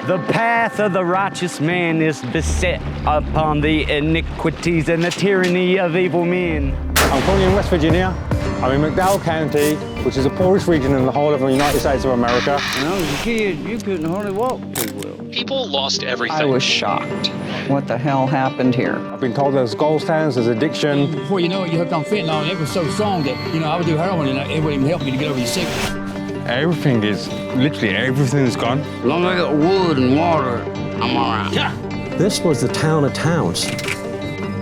The path of the righteous man is beset upon the iniquities and the tyranny of evil men. I'm currently in West Virginia. I'm in McDowell County, which is the poorest region in the whole of the United States of America. When I was a kid, you couldn't hardly walk too well. People lost everything. I was shocked. What the hell happened here? I've been told there's ghost towns, there's addiction. Before you know it, you hooked on fentanyl, and it was so strong that, I would do heroin and it wouldn't even help me to get over your sickness. Literally everything's gone. As long as I got wood and water, I'm all right. Yeah. This was the town of towns.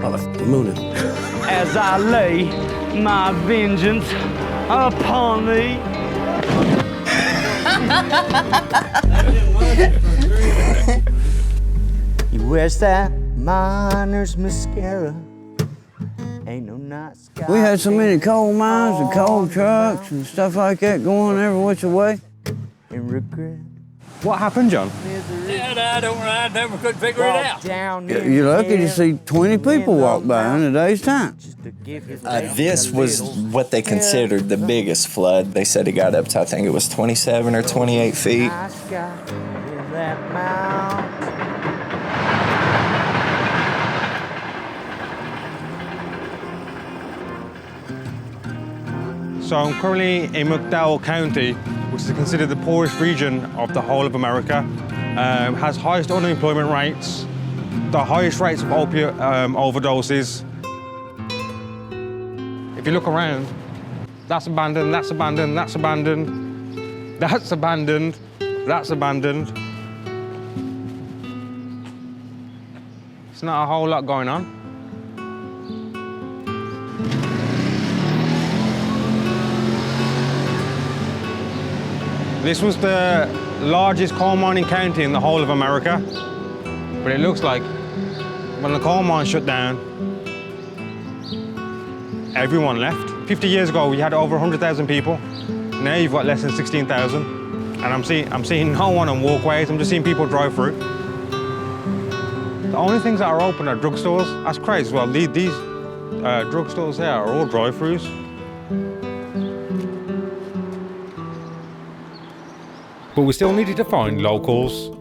Moonin. As I lay my vengeance upon thee. Where's that miner's mascara? Ain't no night sky. We had so many coal mines and coal trucks and stuff like that going every which way. And regret. What happened, John? I never could figure it out. You're lucky to see 20 people walk by in a day's time. This was what they considered the biggest flood. They said it got up to, I think it was 27 or 28 feet. So I'm currently in McDowell County, which is considered the poorest region of the whole of America. Has highest unemployment rates, the highest rates of opiate overdoses. If you look around, that's abandoned, that's abandoned, that's abandoned, that's abandoned, that's abandoned. It's not a whole lot going on. This was the largest coal mining county in the whole of America, but it looks like when the coal mine shut down, everyone left. 50 years ago, we had over 100,000 people. Now you've got less than 16,000. And I'm seeing no one on walkways. I'm just seeing people drive through. The only things that are open are drugstores. That's crazy. Well, these drugstores here are all drive-throughs. But we still needed to find locals,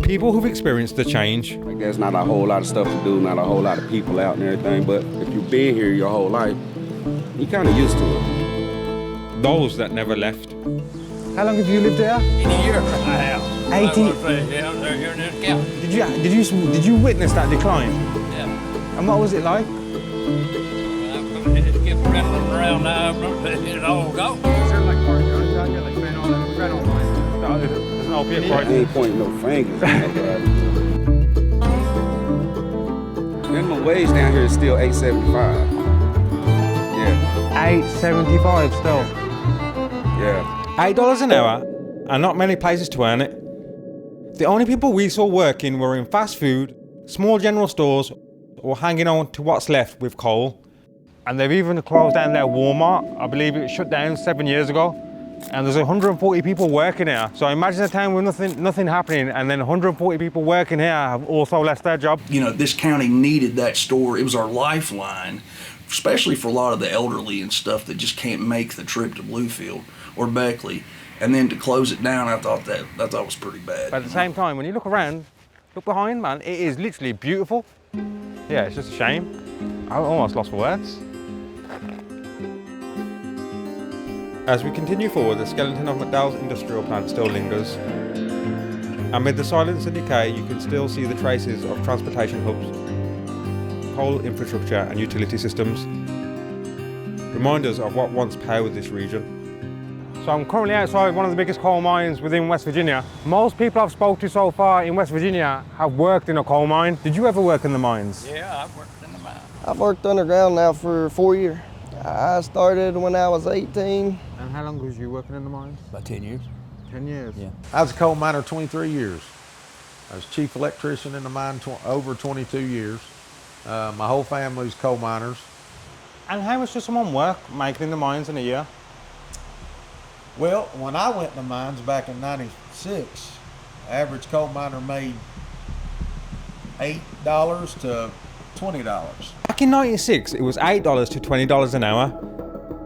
people who've experienced the change. There's not a whole lot of stuff to do, not a whole lot of people out and everything, but if you've been here your whole life, you're kind of used to it. Those that never left. How long have you lived here? 80 years I have. 80? Yeah, I'm here in this county. Did you witness that decline? Yeah. And what was it like? It kept rattling around now, it all gone. There's an opiate I crisis. ain't pointing no fingers. Minimum wage down here is still $8.75. Yeah. $8.75 still. Yeah. $8 an hour, and not many places to earn it. The only people we saw working were in fast food, small general stores, or hanging on to what's left with coal. And they've even closed down their Walmart. I believe it shut down 7 years ago. And there's 140 people working here. So imagine a town with nothing happening, and then 140 people working here have also lost their job. This county needed that store. It was our lifeline, especially for a lot of the elderly and stuff that just can't make the trip to Bluefield or Beckley. And then to close it down, I thought was pretty bad. But at the same time, when you look around, look behind, man, it is literally beautiful. Yeah, it's just a shame. I almost lost for words. As we continue forward, the skeleton of McDowell's industrial plant still lingers. Amid the silence and decay, you can still see the traces of transportation hubs, coal infrastructure and utility systems. Reminders of what once powered this region. So I'm currently outside one of the biggest coal mines within West Virginia. Most people I've spoken to so far in West Virginia have worked in a coal mine. Did you ever work in the mines? Yeah, I've worked in the mine. I've worked underground now for 4 years. I started when I was 18. And how long was you working in the mines? About 10 years. 10 years? Yeah. I was a coal miner 23 years. I was chief electrician in the mine over 22 years. My whole family's coal miners. And how much does someone work making in the mines in a year? Well, when I went in the mines back in '96, the average coal miner made $8 to $20. Back in '96, it was $8 to $20 an hour.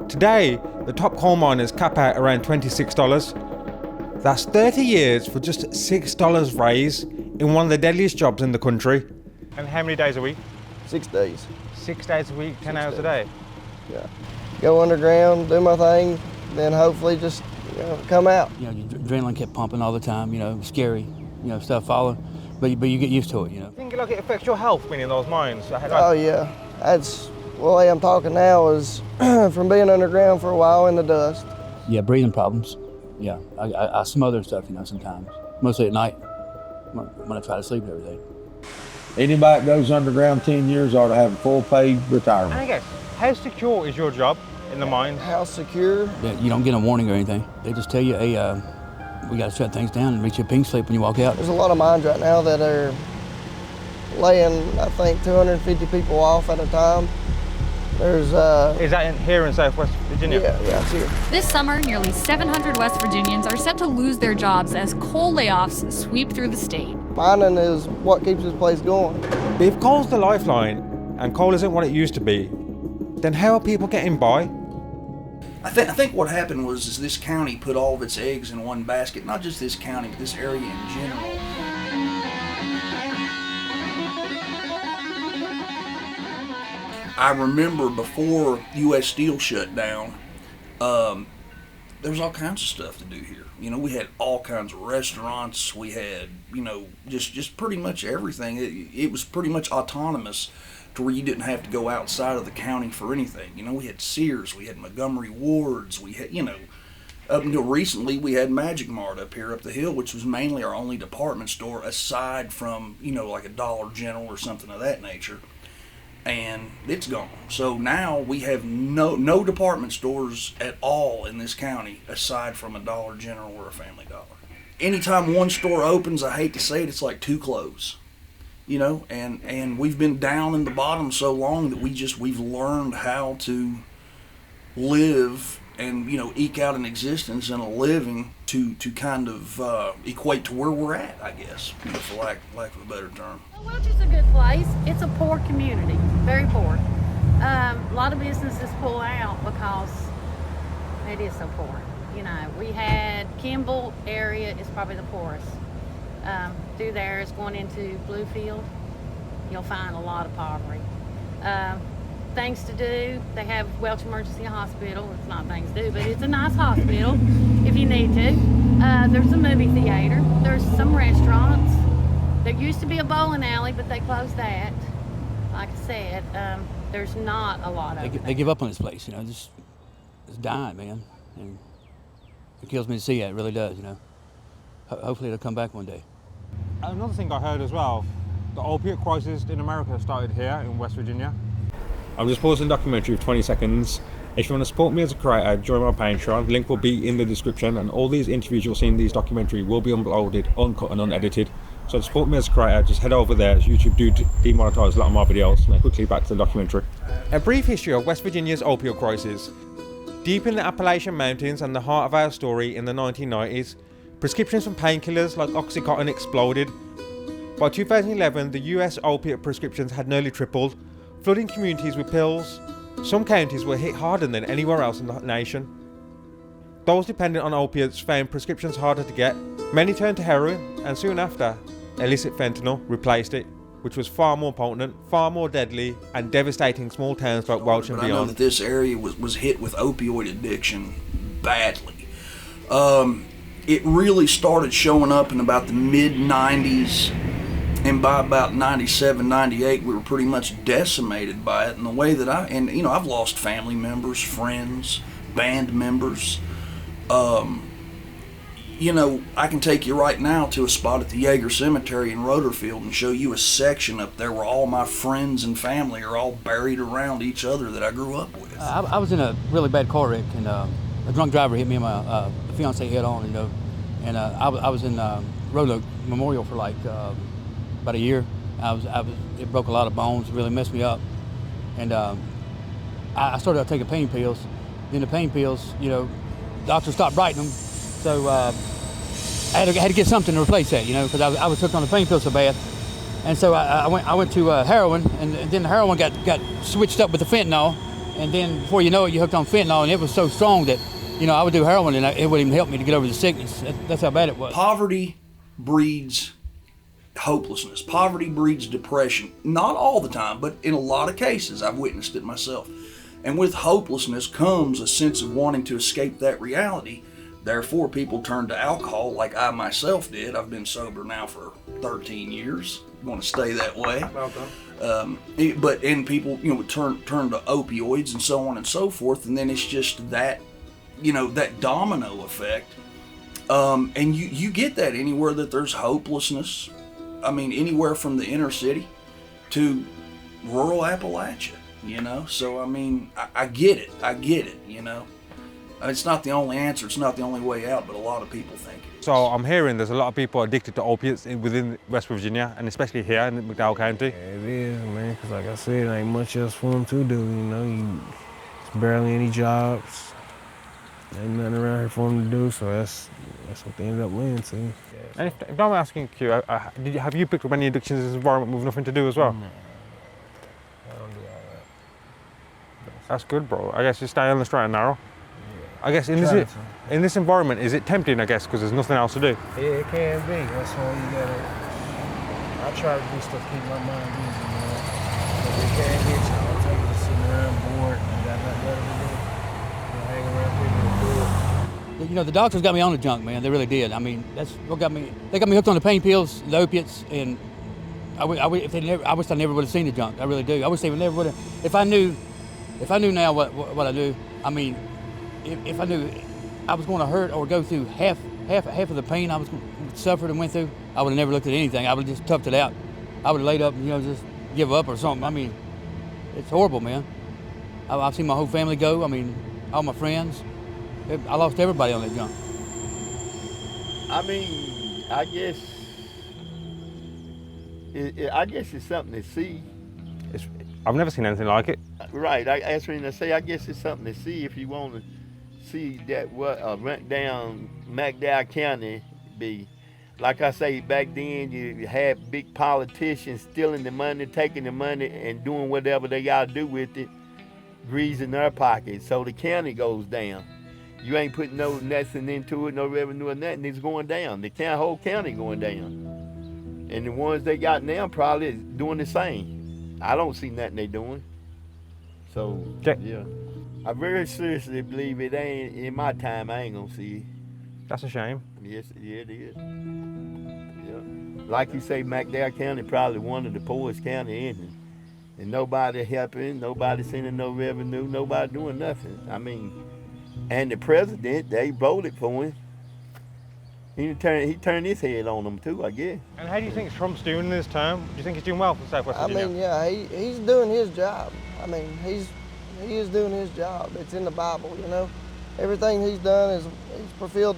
Today, the top coal miners cap out around $26. That's 30 years for just $6 raise in one of the deadliest jobs in the country. And how many days a week? 6 days. 6 days a week, 10 hours a day? Yeah. Go underground, do my thing, then hopefully just come out. You know, your adrenaline kept pumping all the time, you know, scary, stuff following. But you get used to it, I think like it affects your health being in those mines. Oh yeah, that's the way I'm talking now is from being underground for a while in the dust. Yeah, breathing problems. Yeah, I smother stuff, sometimes, mostly at night when I try to sleep every day. Anybody that goes underground 10 years ought to have a full paid retirement. And I guess, how secure is your job in the mines? How secure? Yeah, you don't get a warning or anything. They just tell you, hey, we got to shut things down and reach your pink slip when you walk out. There's a lot of mines right now that are laying, I think, 250 people off at a time. There's Is that here in Southwest Virginia? Yeah, it's here. This summer, nearly 700 West Virginians are set to lose their jobs as coal layoffs sweep through the state. Mining is what keeps this place going. But if coal's the lifeline and coal isn't what it used to be, then how are people getting by? I think what happened was this county put all of its eggs in one basket, not just this county, but this area in general. I remember before U.S. Steel shut down, there was all kinds of stuff to do here. We had all kinds of restaurants. We had, just pretty much everything. It was pretty much autonomous to where you didn't have to go outside of the county for anything. We had Sears, we had Montgomery Ward's, we had, up until recently we had Magic Mart up here up the hill, which was mainly our only department store aside from, like a Dollar General or something of that nature. And it's gone. So now we have no department stores at all in this county aside from a Dollar General or a Family Dollar. Anytime one store opens, I hate to say it, it's like two close. And we've been down in the bottom so long that we've learned how to live and eke out an existence and a living to kind of equate to where we're at, I guess, for lack of a better term. Welch is a good place. It's a poor community, very poor. A lot of businesses pull out because it is so poor. We had Kimball area is probably the poorest. Through there is going into Bluefield. You'll find a lot of poverty. Things to do, they have Welch Emergency Hospital. It's not things to do, but it's a nice hospital if you need to. There's a movie theater. There's some restaurants. There used to be a bowling alley, but they closed that. Like I said, there's not a lot of They give up on this place, it's dying, man. And it kills me to see it, it really does, Hopefully it'll come back one day. Another thing I heard as well, the opiate crisis in America started here in West Virginia. I'm just pausing the documentary for 20 seconds. If you want to support me as a creator, join my Patreon. The link will be in the description, and all these interviews you'll see in these documentaries will be uploaded, uncut and unedited. So to support me as a creator, just head over there, as YouTube do demonetize a lot of my videos. Now quickly back to the documentary. A brief history of West Virginia's opioid crisis. Deep in the Appalachian Mountains and the heart of our story in the 1990s, prescriptions for painkillers like Oxycontin exploded. By 2011, the US opiate prescriptions had nearly tripled, flooding communities with pills. Some counties were hit harder than anywhere else in the nation. Those dependent on opiates found prescriptions harder to get. Many turned to heroin, and soon after, illicit fentanyl replaced it, which was far more potent, far more deadly, and devastating small towns like Welch and beyond. I know that this area was hit with opioid addiction badly. It really started showing up in about the mid-90s, and by about 97, 98, we were pretty much decimated by it in the way that I've lost family members, friends, band members. I can take you right now to a spot at the Yeager Cemetery in Roderfield and show you a section up there where all my friends and family are all buried around each other that I grew up with. I was in a really bad car wreck, and a drunk driver hit me and my fiance head on, and I was in Roanoke Memorial for like about a year. It broke a lot of bones, really messed me up, and I started out taking pain pills. Then the pain pills, doctors stopped writing them, so I had to get something to replace that, because I was hooked on the pain pills so bad. And so I went to heroin, and then the heroin got switched up with the fentanyl, and then before you know it, you hooked on fentanyl, and it was so strong that I would do heroin and it wouldn't even help me to get over the sickness. That's how bad it was. Poverty breeds hopelessness. Poverty breeds depression. Not all the time, but in a lot of cases, I've witnessed it myself. And with hopelessness comes a sense of wanting to escape that reality. Therefore, people turn to alcohol like I myself did. I've been sober now for 13 years. I'm going to stay that way. And people, would turn to opioids and so on and so forth. And then it's just that, that domino effect. And you get that anywhere that there's hopelessness. I mean, anywhere from the inner city to rural Appalachia, So, I mean, I get it. It's not the only answer. It's not the only way out, but a lot of people think it is. So I'm hearing there's a lot of people addicted to opiates within West Virginia, and especially here in McDowell County. Yeah, it is, man, because like I said, ain't much else for them to do, There's barely any jobs. Ain't nothing around here for them to do, so that's what they ended up laying to. And if I'm asking you, have you picked up any addictions in this environment with nothing to do as well? No, I don't do all that. That's good, bro. I guess you stay on the straight and narrow. Yeah. I guess in this environment, is it tempting, I guess, because there's nothing else to do? Yeah, it can be. That's why you gotta, I try to do stuff to keep my mind busy, man. But it can get you. I'll take it to sitting around bored and got nothing better to do. Hang around people and do it. The doctors got me on the junk, man. They really did. I mean, that's what got me. They got me hooked on the pain pills, the opiates, and I wish I never would have seen the junk. I really do. I wish they never would have. If I knew now what I knew, I mean, if I knew I was going to hurt or go through half of the pain I was suffered and went through, I would have never looked at anything. I would have just toughed it out. I would have laid up and just give up or something. I mean, it's horrible, man. I've seen my whole family go. I mean, all my friends. I lost everybody on that junk. I mean, I guess it's something to see. I've never seen anything like it. Right. That's what I say. I guess it's something to see if you want to see that what rent down McDowell County be. Like I say, back then you had big politicians stealing the money, taking the money, and doing whatever they got to do with it, greasing their pockets. So the county goes down. You ain't putting no nothing into it, no revenue or nothing. It's going down. The whole county going down. And the ones they got now probably is doing the same. I don't see nothing they doing. So, yeah. I very seriously believe it ain't, in my time, I ain't gonna see it. That's a shame. Yes, yeah, it is. Yeah. Like you say, McDowell County probably one of the poorest counties in it. And nobody helping, nobody sending no revenue, nobody doing nothing. I mean, and the president, they voted for him. He turned his head on them too, I guess. And how do you think Trump's doing in this term? Do you think he's doing well for Southwest Virginia? I mean, yeah, he's doing his job. I mean, he is doing his job. It's in the Bible, Everything he's done is he's fulfilled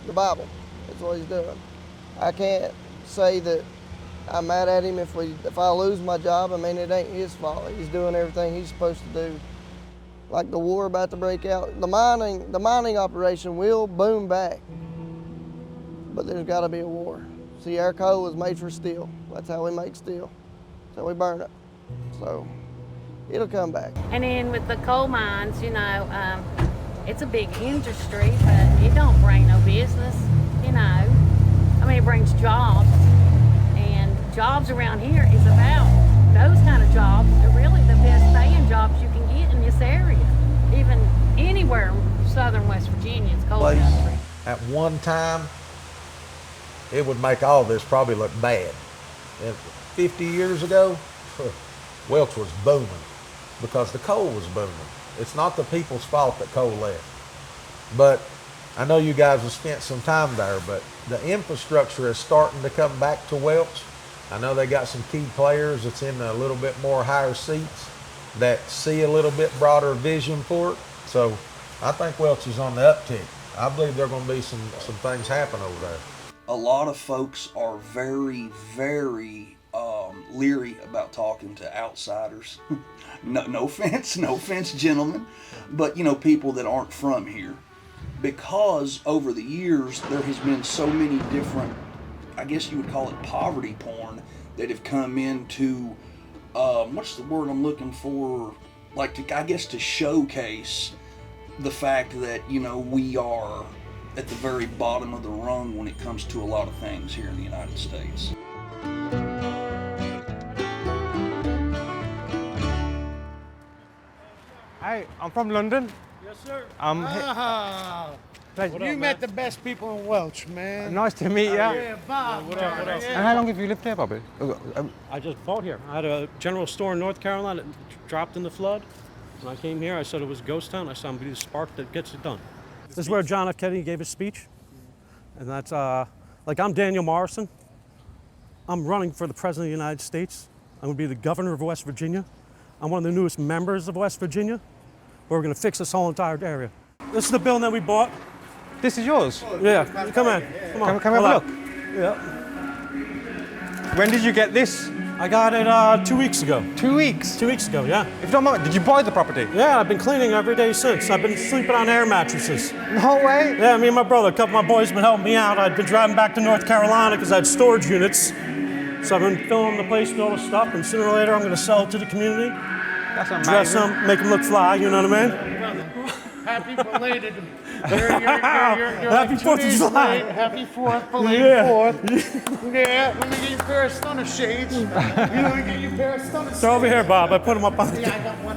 the Bible. That's what he's doing. I can't say that I'm mad at him if I lose my job. I mean, it ain't his fault. He's doing everything he's supposed to do. Like the war about to break out, the mining operation will boom back, but there's got to be a war. See, our coal is made for steel. That's how we make steel. So we burn it. So it'll come back. And then with the coal mines, it's a big industry, but it don't bring no business, I mean, it brings jobs, and jobs around here is about those kind of jobs are really the best paying jobs you can get in this area, even anywhere in southern West Virginia. It's coal country. At one time, it would make all this probably look bad. And 50 years ago, Welch was booming because the coal was booming. It's not the people's fault that coal left. But I know you guys have spent some time there, but the infrastructure is starting to come back to Welch. I know they got some key players that's in a little bit more higher seats that see a little bit broader vision for it. So I think Welch is on the uptick. I believe there are going to be some things happen over there. A lot of folks are very, very leery about talking to outsiders. No offense, gentlemen, but people that aren't from here. Because over the years, there has been so many different, I guess you would call it poverty porn, that have come into, what's the word I'm looking for? To showcase the fact that, you know, we are at the very bottom of the rung when it comes to a lot of things here in the United States. Hi, I'm from London. Yes, sir. You met the best people in Welch, man. Nice to meet you. Yeah, Bob. What else? And how long have you lived here, Bobby? I just bought here. I had a general store in North Carolina that dropped in the flood. When I came here, I said it was a ghost town. I said I'm going to be the spark that gets it done. This is where John F. Kennedy gave his speech. And that's, like, I'm Daniel Morrison. I'm running for the President of the United States. I'm going to be the governor of West Virginia. I'm one of the newest members of West Virginia. We're going to fix this whole entire area. This is the building that we bought. This is yours? Yeah, come in. Come on. Come have a look. Yeah. When did you get this? I got it 2 weeks ago. 2 weeks? 2 weeks ago, yeah. If you don't mind, did you buy the property? Yeah, I've been cleaning every day since. I've been sleeping on air mattresses. No way? Yeah, me and my brother, a couple of my boys have been helping me out. I'd been driving back to North Carolina because I had storage units. So I've been filling the place with all the stuff, and sooner or later I'm going to sell it to the community. That's amazing. Dress them, make them look fly, you know what I mean? Happy belated. Happy 4th of July. Happy 4th, belated 4th. Yeah, let me get you a pair of stunner shades. Let me get you a pair of stunner shades. They're over here, Bob. I put them up on the... Yeah, I got one.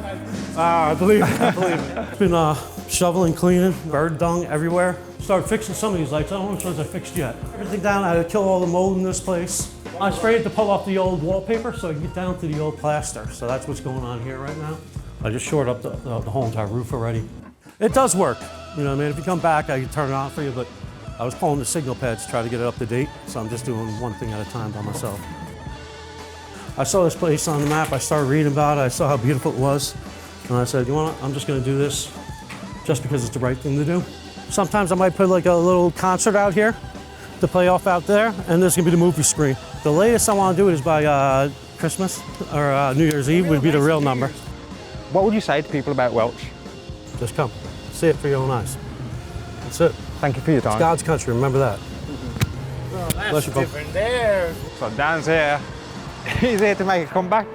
I believe it. I believe it. It's been shoveling, cleaning, bird dung everywhere. Started fixing some of these lights. I don't know which ones I fixed yet. Everything down. I had to kill all the mold in this place. I sprayed it to pull off the old wallpaper so I can get down to the old plaster. So that's what's going on here right now. I just shored up the whole entire roof already. It does work. You know what I mean? If you come back, I can turn it on for you, but I was pulling the signal pads to try to get it up to date, so I'm just doing one thing at a time by myself. I saw this place on the map. I started reading about it. I saw how beautiful it was. And I said, you know what? I'm just going to do this just because it's the right thing to do. Sometimes I might put like a little concert out here to play off out there, and this is going to be the movie screen. The latest I want to do is by Christmas or New Year's Eve would be the real number. What would you say to people about Welch? Just come. See it for your own eyes. That's it. Thank you for your time. It's God's country, remember that. Well, that's different there. So Dan's here. He's here to make a comeback.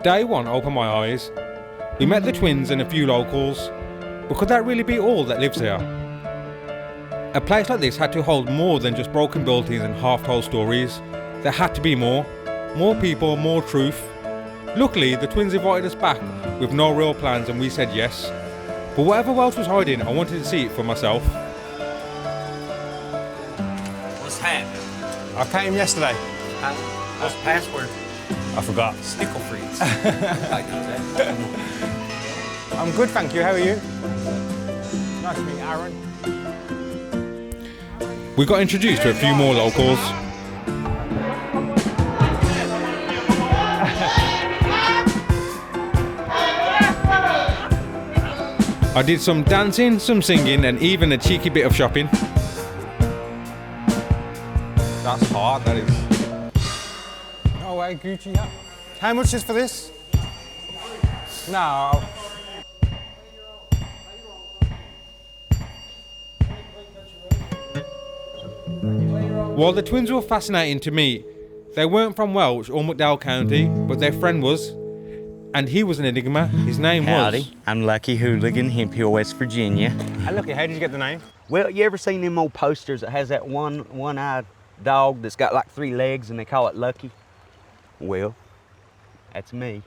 Day one opened my eyes. We met the twins and a few locals, but could that really be all that lives here? A place like this had to hold more than just broken buildings and half-told stories. There had to be more. More people, more truth. Luckily, the twins invited us back with no real plans and we said yes. But whatever Welch was hiding, I wanted to see it for myself. What's happening? I came yesterday. What's the password? I forgot. Snickle freeze. I'm good, thank you. How are you? Nice to meet you, Aaron. We got introduced to a few more locals. I did some dancing, some singing, and even a cheeky bit of shopping. That's hard, that is. No way, Gucci. How much is for this? No. While the twins were fascinating to meet, they weren't from Welch or McDowell County, but their friend was. And he was an enigma. His name Howdy. was... I'm Lucky Hooligan, Hemphill, West Virginia. Hey, Lucky, how did you get the name? Well, you ever seen them old posters that has that one-eyed dog that's got like 3 legs and they call it Lucky? Well, that's me.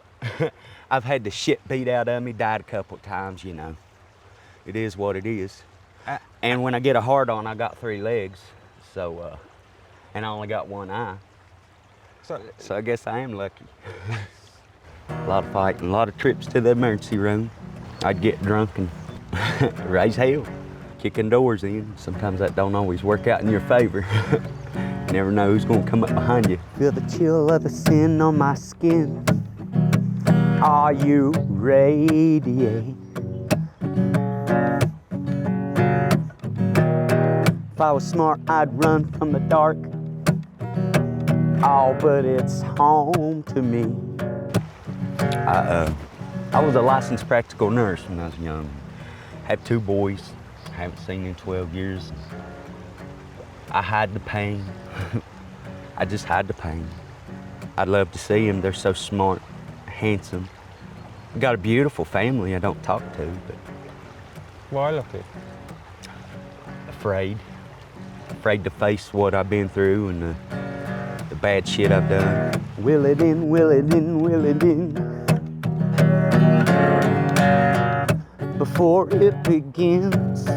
I've had the shit beat out of me, died a couple of times, you know. It is what it is. And when I get a hard on, I got 3 legs. So, and I only got 1 eye. So I guess I am lucky. A lot of fighting, a lot of trips to the emergency room. I'd get drunk and raise hell, kicking doors in. Sometimes that don't always work out in your favor. You never know who's gonna come up behind you. Feel the chill of the sin on my skin. Are you radiate? If I was smart, I'd run from the dark. Oh, but it's home to me. I was a licensed practical nurse when I was young. Had 2 boys, haven't seen in 12 years. I hide the pain. I just hide the pain. I'd love to see them. They're so smart, handsome. Got a beautiful family I don't talk to, but Why lucky? afraid to face what I've been through and the bad shit I've done. Will it in, will it in, will it in, before it begins.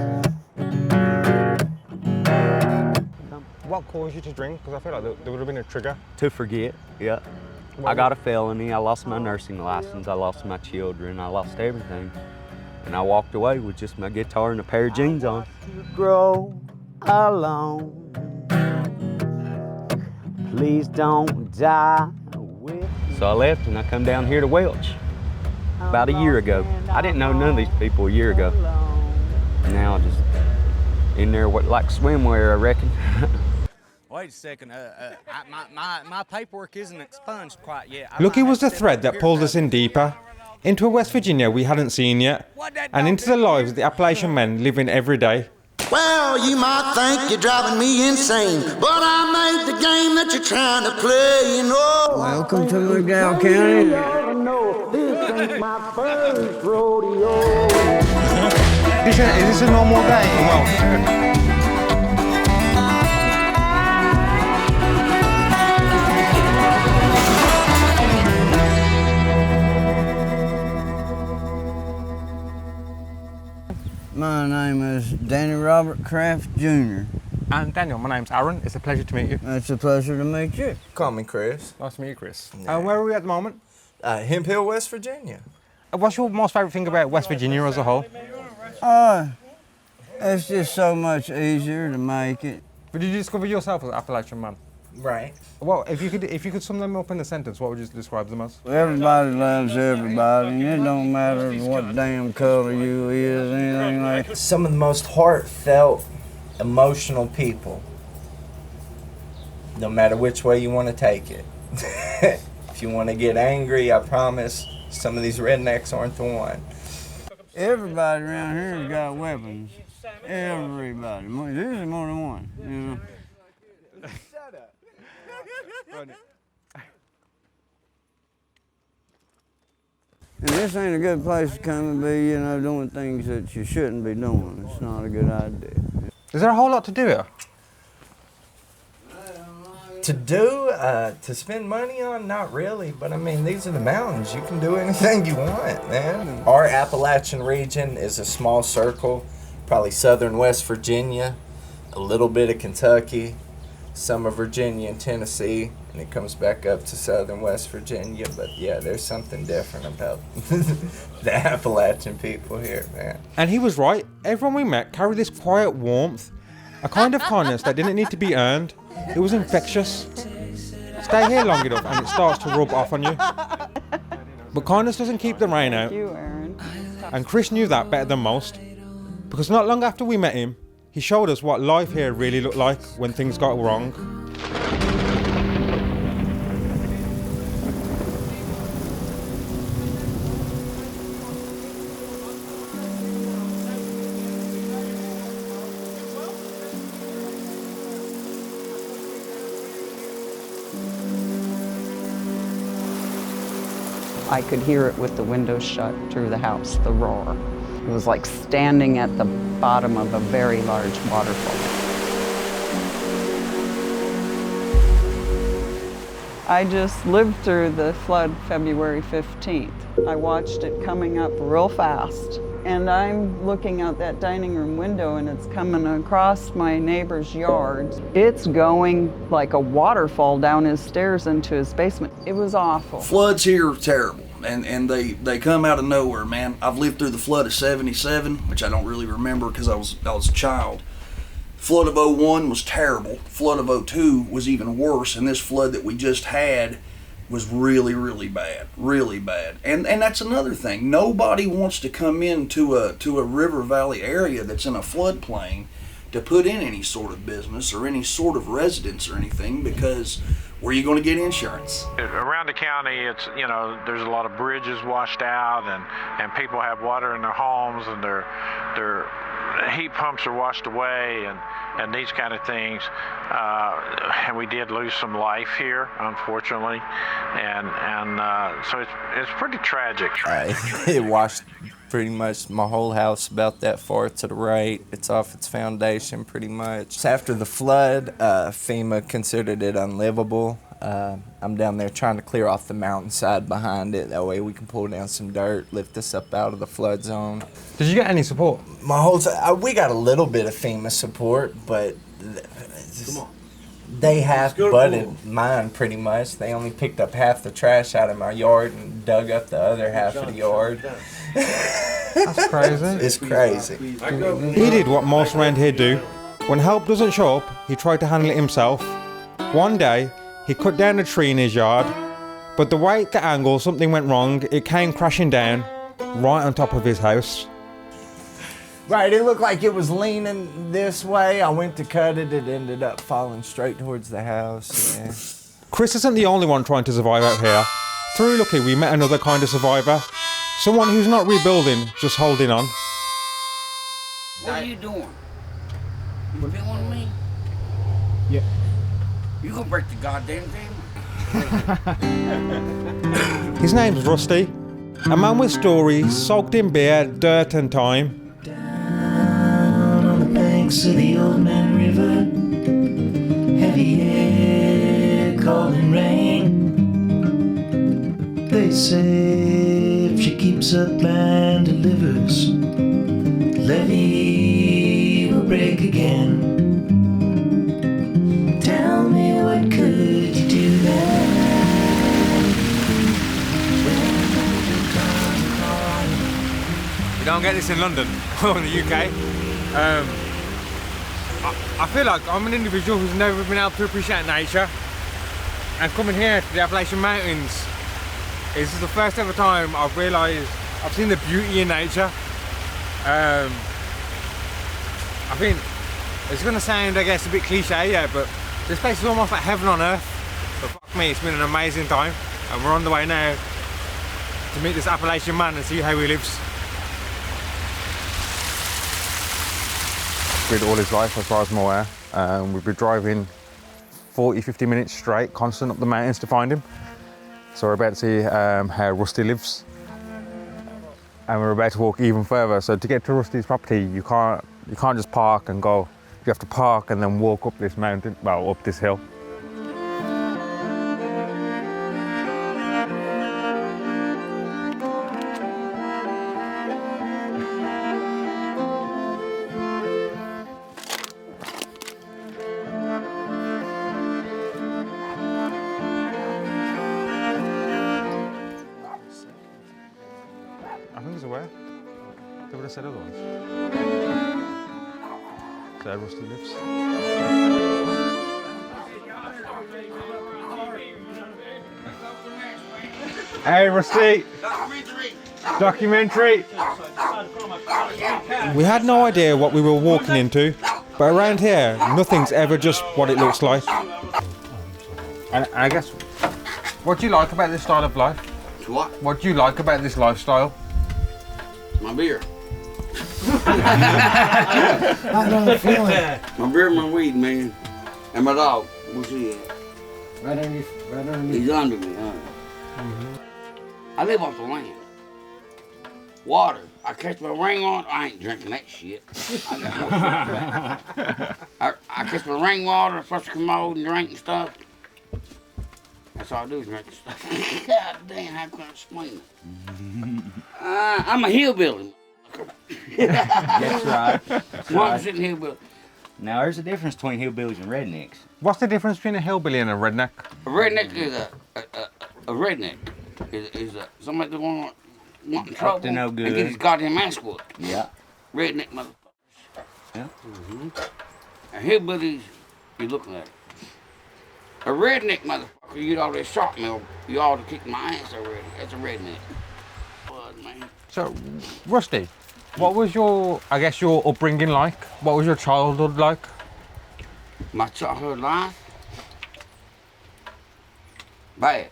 What caused you to drink? Because I feel like there would have been a trigger. To forget, yeah. I got a felony, I lost my nursing license, I lost my children, I lost everything. And I walked away with just my guitar and a pair of jeans on. Grow alone. Please don't die with me. So I left and I come down here to Welch about a year ago. I didn't know none of these people a year ago. Now I'm just in there like swimwear, I reckon. Wait a second, my paperwork isn't expunged quite yet. Lucky was the thread that pulled us in deeper, into a West Virginia we hadn't seen yet, and into the lives the Appalachian men live in every day. Well, you might think you're driving me insane, but I made the game that you're trying to play, you know. Welcome to McDowell County. This ain't my first rodeo. Is this a normal day in Welch? My name is Danny Robert Kraft Jr. And Daniel, my name's Aaron. It's a pleasure to meet you. It's a pleasure to meet you. Call me Chris. Nice to meet you, Chris. Yeah. Where are we at the moment? Hemp Hill, West Virginia. What's your most favourite thing about West Virginia as a whole? It's just so much easier to make it. But did you discover yourself as an Appalachian man? Right. Well, if you could sum them up in a sentence, what would you describe them as? Everybody loves everybody, and it don't matter what damn color you is, anything like that. Some of the most heartfelt, emotional people. No matter which way you want to take it. If you want to get angry, I promise some of these rednecks aren't the one. Everybody around here has got weapons. Everybody. Usually more than one, you know. And this ain't a good place to come and be, you know, doing things that you shouldn't be doing. It's not a good idea. Is there a whole lot to do here? To do, to spend money on, not really, but I mean, these are the mountains. You can do anything you want, man. Our Appalachian region is a small circle, probably southern West Virginia, a little bit of Kentucky, some of Virginia and Tennessee, and it comes back up to southern West Virginia. But yeah, there's something different about the Appalachian people here, man. And he was right. Everyone we met carried this quiet warmth, a kind of kindness that didn't need to be earned. It was infectious. Stay here long enough and it starts to rub off on you. But kindness doesn't keep the rain out. Thank you, Aaron. And Chris knew that better than most. Because not long after we met him, he showed us what life here really looked like when things got wrong. I could hear it with the windows shut through the house, the roar. It was like standing at the bottom of a very large waterfall. I just lived through the flood February 15th. I watched it coming up real fast. And I'm looking out that dining room window and it's coming across my neighbor's yard. It's going like a waterfall down his stairs into his basement. It was awful. Floods here are terrible, and they come out of nowhere, man. I've lived through the flood of '77, which I don't really remember because I was a child. Flood of '01 was terrible. Flood of '02 was even worse, and this flood that we just had was really, really bad, really bad. And that's another thing. Nobody wants to come into a river valley area that's in a floodplain to put in any sort of business or any sort of residence or anything, because where are you going to get insurance? Around the county, it's, you know, there's a lot of bridges washed out, and people have water in their homes, and they're heat pumps are washed away and these kind of things. And we did lose some life here, unfortunately. And so it's pretty tragic. It washed pretty much my whole house about that far to the right. It's off its foundation pretty much. After the flood, FEMA considered it unlivable. I'm down there trying to clear off the mountainside behind it. That way we can pull down some dirt, lift this up out of the flood zone. Did you get any support? My whole we got a little bit of FEMA support, but they half butted mine pretty much. They only picked up half the trash out of my yard and dug up the other half of the yard. That's crazy. It's crazy. He did what most around here do. When help doesn't show up, he tried to handle it himself. One day, he cut down a tree in his yard, but the way it got angled, something went wrong. It came crashing down right on top of his house. Right, it looked like it was leaning this way. I went to cut it, it ended up falling straight towards the house. Yeah. Chris isn't the only one trying to survive out here. Through lucky, we met another kind of survivor. Someone who's not rebuilding, just holding on. What are you doing? You filming me? Yeah. You gonna break the goddamn thing? His name's Rusty, a man with stories soaked in beer, dirt and time. Down on the banks of the Old Man River, heavy air calling rain. They say if she keeps up and delivers, the levee will break again. Tell me, what could you do then? You don't get this in London or in the UK. I feel like I'm an individual who's never been able to appreciate nature, and coming here to the Appalachian Mountains, this is the first ever time I've realised I've seen the beauty in nature. I think it's going to sound, I guess, a bit cliche, yeah, but this place is almost like heaven on earth. But fuck me, it's been an amazing time, and we're on the way now to meet this Appalachian man and see how he lives. With all his life, as far as I'm aware, we've been driving 40-50 minutes straight, constant up the mountains to find him. So we're about to see how Rusty lives, and we're about to walk even further. So to get to Rusty's property, you can't just park and go. You have to park and then walk up this mountain, well, up this hill. I think he's aware. They would have said otherwise. So Rusty lives. Hey Rusty! Documentary! We had no idea what we were walking into, but around here, nothing's ever just what it looks like. And I guess, what do you like about this style of life? What? What do you like about this lifestyle? My beer. I know the feeling. My beer and my weed, man. And my dog. Where's he at? Right underneath. He's under me, huh? I live off the land. Water. I catch my rainwater. I ain't drinking that shit. I catch my rainwater, flush the commode and drink and stuff. That's all I do is drink and stuff. God damn, how can I explain it? I'm a hillbilly. That's right. That's right. 100% hillbilly. Now, there's a difference between hillbillies and rednecks. What's the difference between a hillbilly and a redneck? A redneck is a redneck. Is somebody that want trouble Up to no good. and get his goddamn ass whooped. Yeah. Redneck motherfuckers. Yeah. And hillbillies, you're looking at it. A redneck motherfucker, you'd already shot me, or you ought to kick my ass already. That's a redneck. Blood, man. So, Rusty, what was your, I guess, your upbringing like? What was your childhood like? My childhood life? Bad.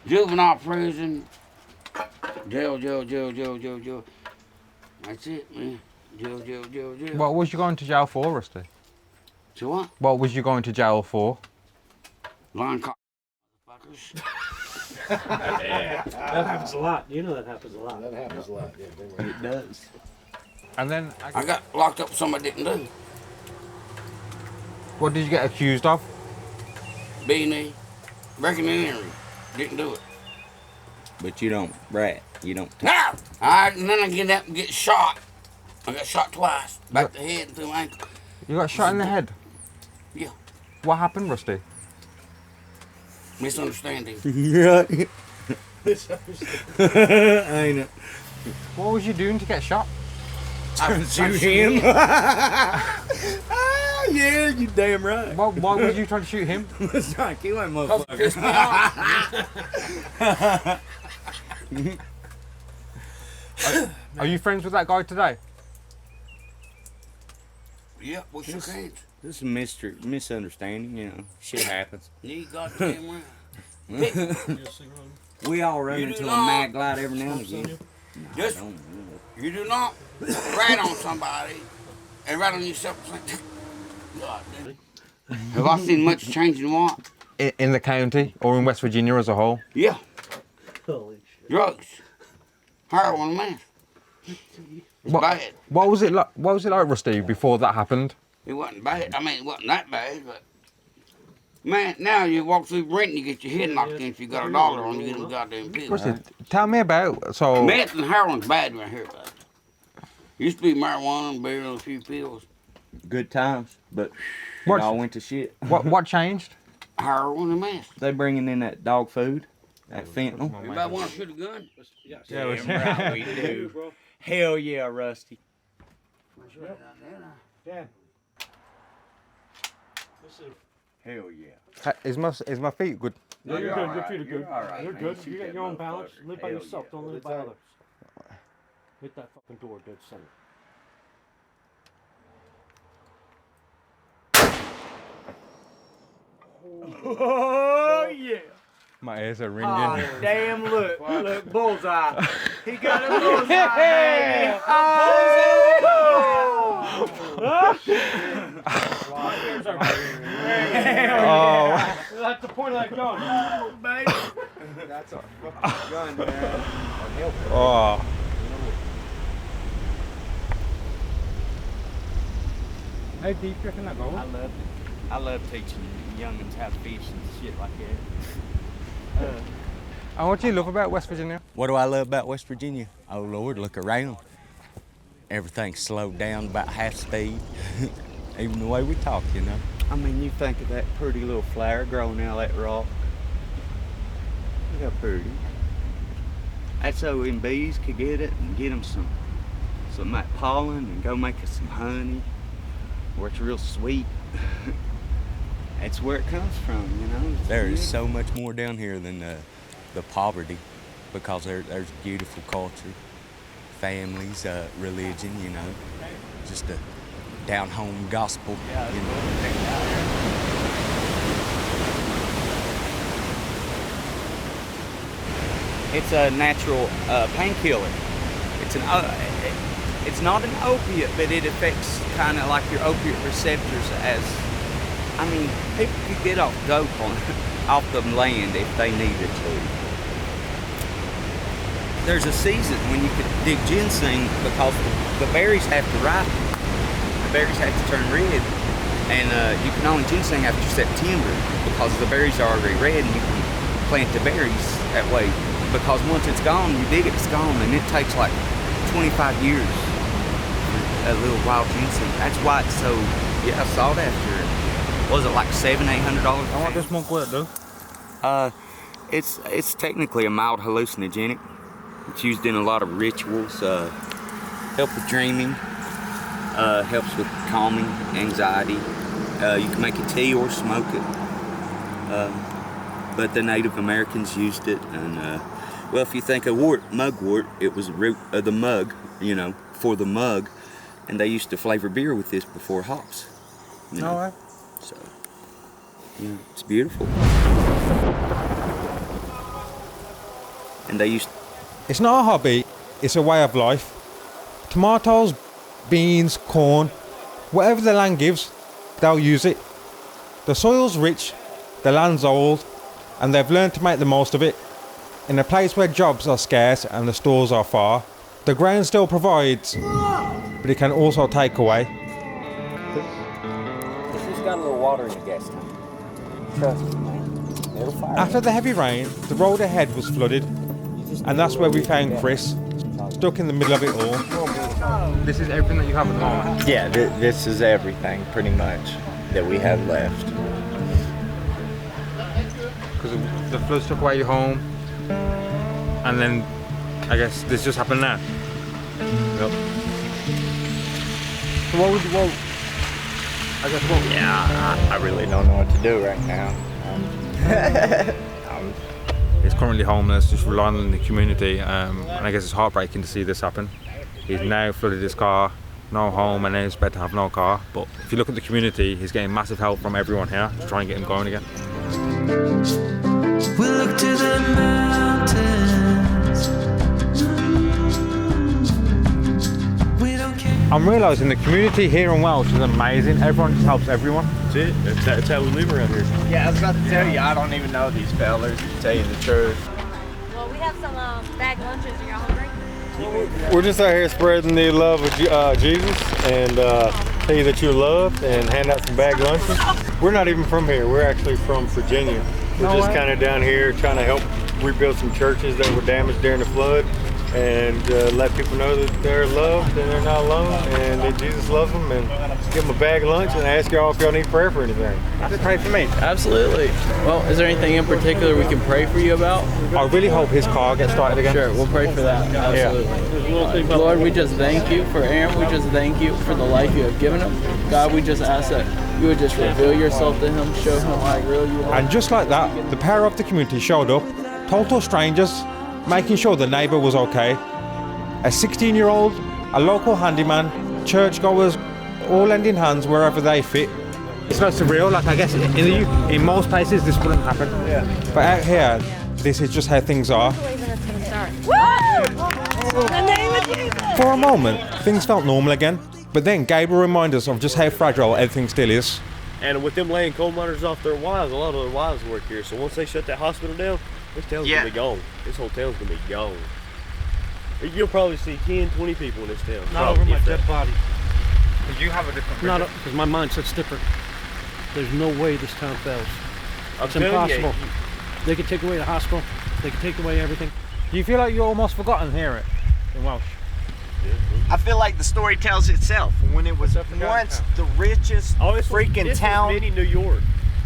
Juvenile prison, jail. That's it, man. Jail. What was you going to jail for, Rusty? To what? What was you going to jail for? Line motherfuckers. Yeah, that happens a lot. You know that happens a lot. That happens a lot, yeah. It does. And then I got locked up for something I didn't do. What did you get accused of? B&E. Breaking and entering. Didn't do it. But you don't rat. You don't. No! And then I get up and get shot. I got shot twice. Back the head and through my ankle. You got shot in the head? Yeah. What happened, Rusty? Misunderstanding. Yeah. Ain't it? What was you doing to get shot? Shoot him. Yeah, you damn right. Why was you trying to shoot him? Trying to kill him, Piss me off. Are you friends with that guy today? Yeah, we shook hands. This is a misunderstanding, you know. Shit happens. You goddamn right. We all run into a mad glide every now and again. Just, you do not rat on somebody and rat on yourself. God, have I seen much change in what? In the county or in West Virginia as a whole? Yeah. Holy shit. Drugs. Heroin, man. It's bad. What was it like? What was it like, Rusty, before that happened? It wasn't bad. I mean, it wasn't that bad, but man, now you walk through Brent, you get your head knocked in if you got $1 on you, get them goddamn pills. Rusty, tell me about Meth and heroin's bad right here, bud. Used to be marijuana and beer and a few pills. Good times, but What- it all went to shit. What changed? Heroin and meth. They bringing in that dog food, that fentanyl. Everybody want to shoot a gun? Damn right we do. Hell yeah, Rusty. Dad. Hell yeah. Is my feet good? Yeah, you're good. Your feet are good. You're all right, You're man. good. You You got shoot your own that balance. motherfucker. Live by Hell yourself. yeah. Don't live by others. Hit that fucking door dead center. Oh yeah. My ears are ringing. Oh, damn, look, bullseye. He got a bullseye, baby. Oh. That's the point of that gun. Oh, baby. That's a fucking gun, man. Oh. How deep do you reckon that goes? I love it. I love teaching youngins how to fish and shit like that. And what do you love about West Virginia? What do I love about West Virginia? Oh Lord, look around. Everything's slowed down about half speed. Even the way we talk, you know. I mean, you think of that pretty little flower growing out of that rock. Look how pretty. That's so them bees could get it and get them some of that pollen and go make us some honey, where it's real sweet. That's where it comes from, you know. There is so much more down here than the poverty, because there's beautiful culture, families, religion, you know, just a down-home gospel, you know. It's a natural painkiller. It's not an opiate, but it affects kind of like your opiate receptors as, I mean, people could get off dope off the land if they needed to. There's a season when you could dig ginseng because the berries have to ripen. The berries have to turn red. And you can only ginseng after September because the berries are already red, and you can plant the berries that way. Because once it's gone, you dig it, it's gone, and it takes like 25 years for a little wild ginseng. That's why it's so, sought after. Was it like $700-800? And what does smoke what do? It's technically a mild hallucinogenic. It's used in a lot of rituals. Help with dreaming. Helps with calming anxiety. You can make a tea or smoke it. But the Native Americans used it, and well, if you think of mugwort, it was the root of the mug, you know, for the mug, and they used to flavor beer with this before hops. You know? All right. So, yeah, it's beautiful. And they used. It's not a hobby, it's a way of life. Tomatoes, beans, corn, whatever the land gives, they'll use it. The soil's rich, the land's old, and they've learned to make the most of it. In a place where jobs are scarce and the stores are far, the ground still provides, but it can also take away. It's just got a little water in the gas tank. Trust me, man. It'll fire. After the heavy rain, the road ahead was flooded, and that's where we found Chris, stuck in the middle of it all. This is everything that you have at the moment? Yeah, this is everything pretty much that we have left. Because the floods took away your home, and then I guess this just happened now. Yep. So what would you, I guess what? Yeah, I really don't know what to do right now. He's currently homeless, just relying on the community, and I guess it's heartbreaking to see this happen. He's now flooded his car, no home, and now he's better to have no car. But if you look at the community, he's getting massive help from everyone here to try and get him going again. We look to the mountains. We don't care. I'm realising the community here in Welch is amazing. Everyone just helps everyone. That's it. That's how we live around here. Yeah, I was about to tell you, I don't even know these fellas, to tell you the truth. Well, we have some bag lunches. Are y'all hungry? We're just out here spreading the love of Jesus and tell you that you're loved and hand out some bag lunches. We're not even from here. We're actually from Virginia. We're just kind of down here trying to help rebuild some churches that were damaged during the flood and let people know that they're loved and they're not alone and that Jesus loves them, and give them a bag of lunch and ask y'all if y'all need prayer for anything. Just pray for me. Absolutely. Well, is there anything in particular we can pray for you about? I really hope his car gets started again. Sure, we'll pray for that. Absolutely. Lord, we just thank you for Aaron. We just thank you for the life you have given him. God, we just ask that you would just reveal yourself to him, show him how real you are. And just like that, the power of the community showed up, total strangers, making sure the neighbour was okay. A 16-year-old, a local handyman, churchgoers, all lending hands wherever they fit. It's so surreal, like I guess in most places this wouldn't happen. Yeah. But out here, this is just how things are. For a moment, things felt normal again, but then Gabriel reminded us of just how fragile everything still is. And with them laying coal miners off their wives, a lot of their wives work here. So once they shut that hospital down, this town's gonna be gone. This whole town's gonna be gone. You'll probably see 10, 20 people in this town. Not over my dead body. You have a different Not because my mindset's different. There's no way this town fails. It's telling impossible. They could take away the hospital. They could take away everything. Do you feel like you're almost forgotten here in Welch? I feel like the story tells itself. When it was once the richest freaking town, Mini New York.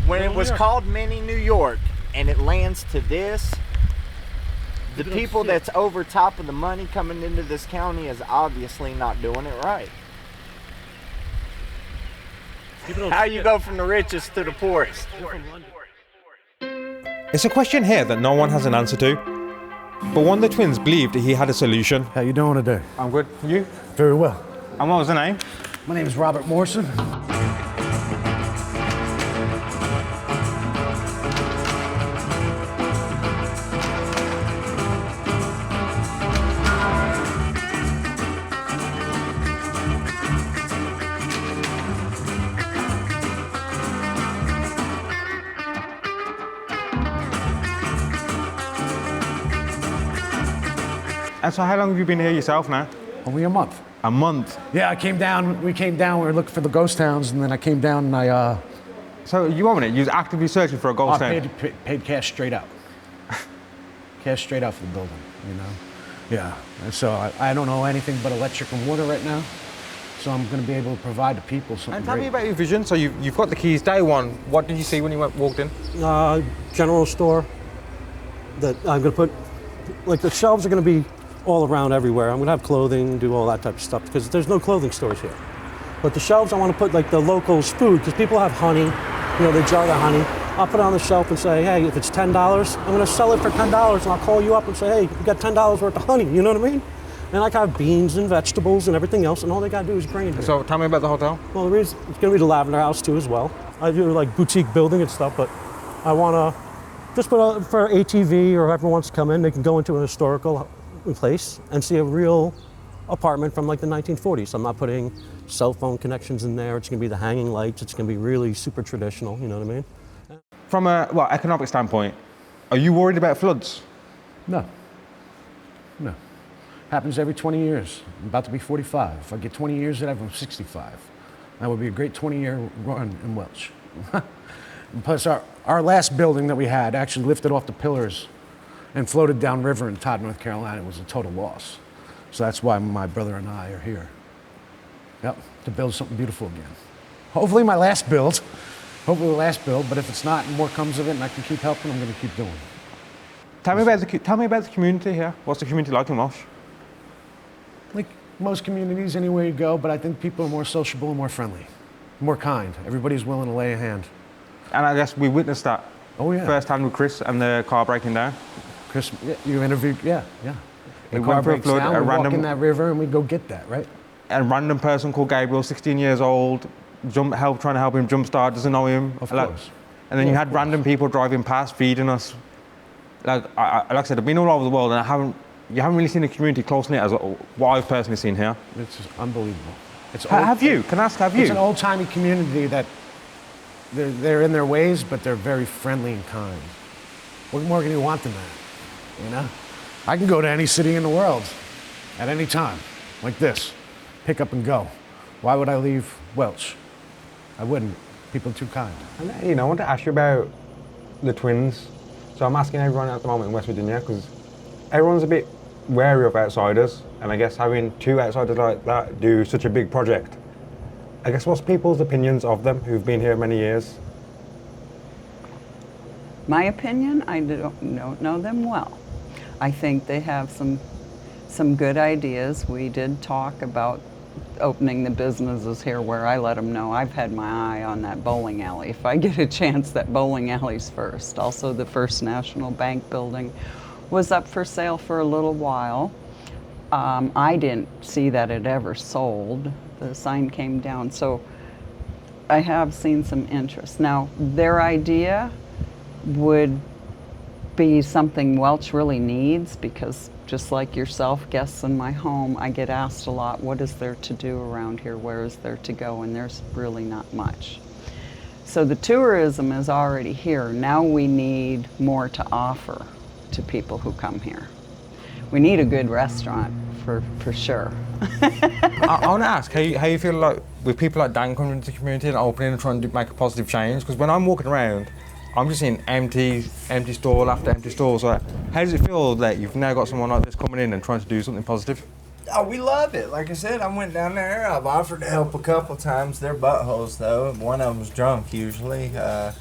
when it was called Mini New York, and it lands to this, the people that's over top of the money coming into this county is obviously not doing it right. How you go from the richest to the poorest? It's a question here that no one has an answer to, but one of the twins believed he had a solution. How you doing today? I'm good. You? Very well. And what was the name? My name is Robert Morrison. And so how long have you been here yourself now? Only a month. A month? Yeah, we came down, we were looking for the ghost towns, and then I came down and I... So you own it? You was actively searching for a ghost town? Paid cash straight out. Cash straight out for the building, you know? Yeah, and so I don't know anything but electric and water right now, so I'm gonna be able to provide the people something And tell me great. about your vision. So you've got the keys day one. What did you see when you walked in? General store that I'm gonna put, like the shelves are gonna be all around everywhere. I'm gonna have clothing, do all that type of stuff because there's no clothing stores here. But the shelves, I want to put like the locals' food because people have honey, you know, they jar their honey. I'll put it on the shelf and say, hey, if it's $10, I'm gonna sell it for $10 and I'll call you up and say, hey, you got $10 worth of honey, you know what I mean? And I have beans and vegetables and everything else and all they gotta do is bring it here. So tell me about the hotel. Well, it's gonna be the Lavender House too as well. I do like boutique building and stuff, but I wanna just put for ATV or whoever wants to come in, they can go into an historical place and see a real apartment from like the 1940s. I'm not putting cell phone connections in there. It's gonna be the hanging lights. It's gonna be really super traditional, you know what I mean? From a economic standpoint, are you worried about floods? No. No. Happens every 20 years. I'm about to be 45. If I get 20 years at it, I'm 65. That would be a great 20-year run in Welch. And plus, our last building that we had actually lifted off the pillars and floated downriver in Todd, North Carolina. It was a total loss. So that's why my brother and I are here. Yep, to build something beautiful again. Hopefully my last build. Hopefully the last build, but if it's not and more comes of it and I can keep helping, I'm going to keep doing it. Tell me about the community here. What's the community like in Welch? Like most communities, anywhere you go, but I think people are more sociable and more friendly, more kind. Everybody's willing to lay a hand. And I guess we witnessed that firsthand with Chris and the car breaking down. Chris, you interviewed, yeah. The We car went for a breaks flood, down, a we walk random- in that river and we go get that, right? A random person called Gabriel, 16 years old, trying to help him jumpstart, doesn't know him. Of course. And then you had random people driving past, feeding us. Like I said, I've been all over the world, and you haven't really seen a community close knit as what I've personally seen here. It's just unbelievable. Have you? Can I ask, have you? It's an old-timey community that they're in their ways, but they're very friendly and kind. What more can you want than that, you know? I can go to any city in the world at any time, like this, pick up and go. Why would I leave Welch? I wouldn't. People are too kind. And, I want to ask you about the twins. So I'm asking everyone at the moment in West Virginia, because everyone's a bit wary of outsiders, and I guess having two outsiders like that do such a big project, I guess what's people's opinions of them who've been here many years? My opinion, I don't know them well. I think they have some good ideas. We did talk about opening the businesses here where I let them know I've had my eye on that bowling alley. If I get a chance, that bowling alley's first. Also, the First National Bank building was up for sale for a little while. I didn't see that it ever sold. The sign came down, so I have seen some interest. Now, their idea would be something Welch really needs, because just like yourself, guests in my home, I get asked a lot, what is there to do around here? Where is there to go? And there's really not much. So the tourism is already here. Now we need more to offer to people who come here. We need a good restaurant for sure. I want to ask how you feel like with people like Dan coming into the community and opening and trying to make a positive change, because when I'm walking around, I'm just seeing empty stall after empty stall. So how does it feel that you've now got someone like this coming in and trying to do something positive? Oh, we love it. Like I said, I went down there. I've offered to help a couple times. They're buttholes, though. One of them's drunk, usually. How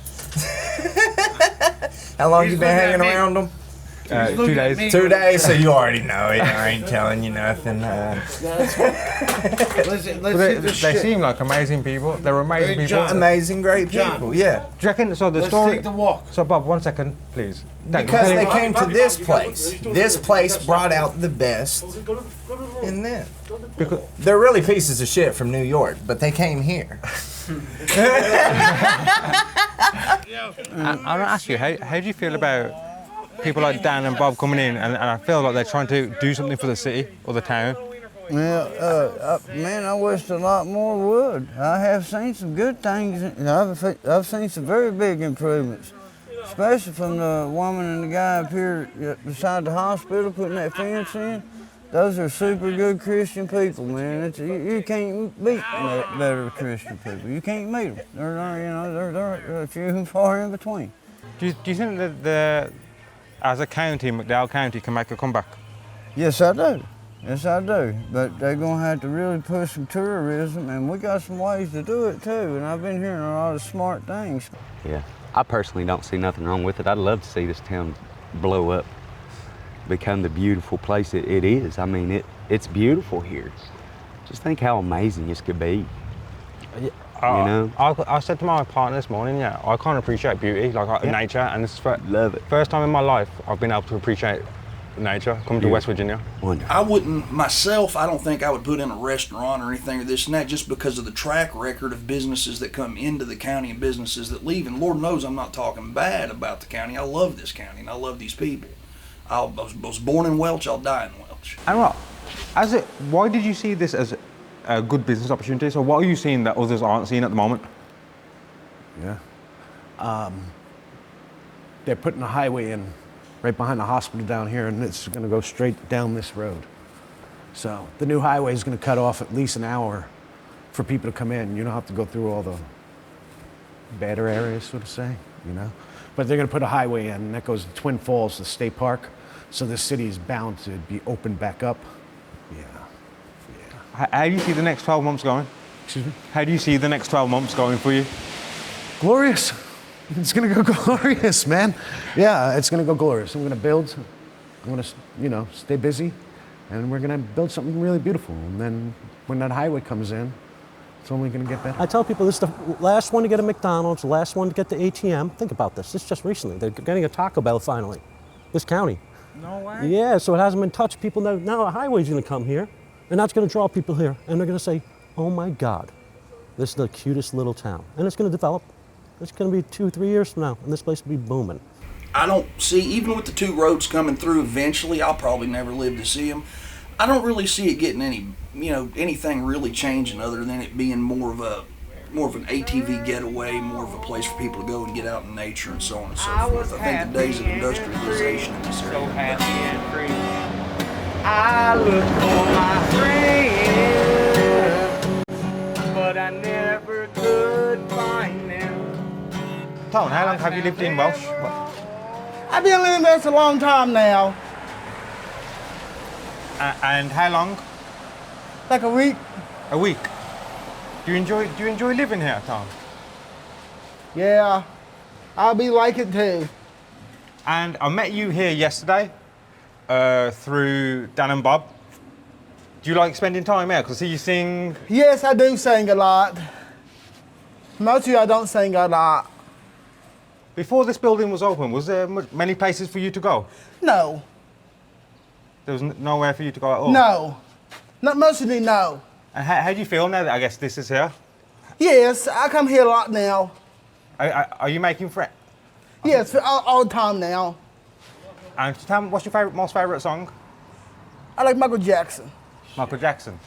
long you been hanging around them? 2 days. 2 days, so you already know it. I ain't telling you nothing. They seem like amazing people. They're amazing people. Amazing, great people, yeah. Do you reckon, so the Let's story... take the walk. So Bob, 1 second, please. Because they came to this place. This place brought out the best in them. They're really pieces of shit from New York, but they came here. I want to ask you, how do you feel about people like Dan and Bob coming in, and I feel like they're trying to do something for the city or the town? Yeah, man, I wish a lot more would. I have seen some good things. I've seen some very big improvements, especially from the woman and the guy up here beside the hospital putting that fence in. Those are super good Christian people, man. You can't beat better Christian people. You can't meet them. They're few and far in between. Do you think that as a county, McDowell County can make a comeback? Yes, I do. Yes, I do. But they're going to have to really push some tourism, and we got some ways to do it, too. And I've been hearing a lot of smart things. Yeah, I personally don't see nothing wrong with it. I'd love to see this town blow up, become the beautiful place it is. I mean, it's beautiful here. Just think how amazing this could be. You know? I said to my partner this morning, I can't appreciate beauty, like nature, and this is love it. First time in my life I've been able to appreciate nature, coming to West Virginia. Wonderful. I wouldn't, myself, I don't think I would put in a restaurant or anything or this and that, just because of the track record of businesses that come into the county and businesses that leave. And Lord knows I'm not talking bad about the county. I love this county and I love these people. I was born in Welch, I'll die in Welch. And why did you see this as a good business opportunity? So what are you seeing that others aren't seeing at the moment? Yeah. They're putting a highway in right behind the hospital down here, and it's going to go straight down this road. So the new highway is going to cut off at least an hour for people to come in. You don't have to go through all the badder areas, so to say, you know. But they're going to put a highway in, and that goes to Twin Falls, the state park. So the city is bound to be opened back up. How do you see the next 12 months going? Excuse me? How do you see the next 12 months going for you? Glorious. It's going to go glorious, man. Yeah, it's going to go glorious. I'm going to build. I'm going to, you know, stay busy. And we're going to build something really beautiful. And then when that highway comes in, it's only going to get better. I tell people this is the last one to get a McDonald's, the last one to get the ATM. Think about this. This is just recently. They're getting a Taco Bell finally. This county. No way. Yeah, so it hasn't been touched. People know now a highway's going to come here. And that's going to draw people here. And they're going to say, oh my God, this is the cutest little town. And it's going to develop. It's going to be 2-3 years from now, and this place will be booming. I don't see, even with the two roads coming through eventually, I'll probably never live to see them. I don't really see it getting any, you know, anything really changing other than it being more of an ATV getaway, more of a place for people to go and get out in nature and so on and so forth. I think the days of industrialization in this area. So happy and free. I look for my friends, but I never could find them. Tom, how long have you lived in Welch? I've been living there for a long time now. And how long? Like a week. A week. Do you enjoy living here, Tom? Yeah, I'll be like it too. And I met you here yesterday through Dan and Bob. Do you like spending time here? Because I see you sing. Yes, I do sing a lot. Most of you, I don't sing a lot. Before this building was open, was there many places for you to go? No. There was nowhere for you to go at all? No. Not mostly, no. And how do you feel now that I guess this is here? Yes, I come here a lot now. Are you making friends? Yes, all the time now. And tell me, what's your most favourite song? I like Michael Jackson. Michael Jackson.